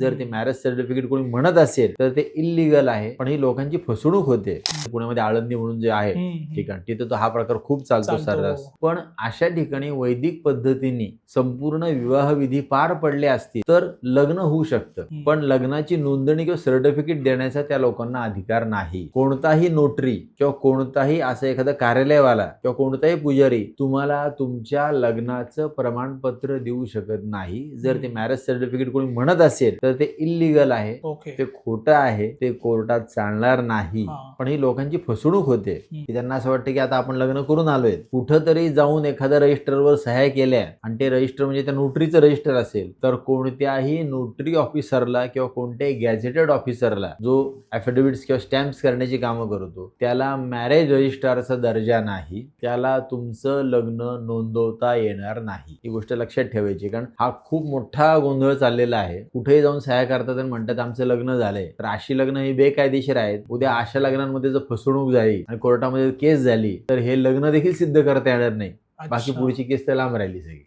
जर ते marriage certificate कोणी म्हणत असेल तर ते इलिगल आहे, पण ही लोकांची फसवणूक होते. पुण्यामध्ये आळंदी म्हणून जे आहे ठिकाण, तिथे तो हा प्रकार खूप चालतो सर्रास. पण अशा ठिकाणी वैदिक पद्धतीने संपूर्ण विवाहविधी पार पडले असतील तर लग्न होऊ शकतं, पण लग्नाची नोंदणी किंवा सर्टिफिकेट देण्याचा त्या लोकांना अधिकार नाही. कोणताही नोटरी किंवा कोणताही असं एखादा कार्यालयवाला किंवा कोणताही पुजारी तुम्हाला तुमच्या लग्नाचं प्रमाणपत्र देऊ शकत नाही. जर ते मॅरेज सर्टिफिकेट कोणी म्हणत असेल तर ते इलिगल आहे, ते खोटं आहे, ते कोर्टात चालणार नाही. पण ही लोकांची फसवणूक होते की त्यांना असं वाटतं की आता आपण लग्न करून आलोय, कुठंतरी जाऊन एखाद्या रजिस्टरवर सह्या केल्या आणि ते रजिस्टर म्हणजे त्या नोटरीचं रजिस्टर असेल तर कोणत्याही नोटरी ऑफिसरला किंवा कोणत्याही गॅझेटेड ऑफिसरला जो ॲफिडेव्हिट्स किंवा स्टॅम्प्स करण्याची कामं करतो त्याला मॅरेज रजिस्ट्रारचा दर्जा नाही, त्याला तुमचं लग्न नोंदवता येणार नाही. ही गोष्ट लक्षात ठेवायची, कारण हा खूप मोठा गोंधळ चाललेला आहे. कुठेही जाऊन सह्या करतात आणि म्हणतात आमचं लग्न झालंय, तर अशी लग्न ही बेकायदेशीर आहेत. उद्या अशा लग्नांमध्ये जर फसवणूक झाली आणि कोर्टामध्ये केस झाली तर हे लग्न देखील सिद्ध करता येणार नाही. बाकी पुढची केस तर लांब राहिली सगळी.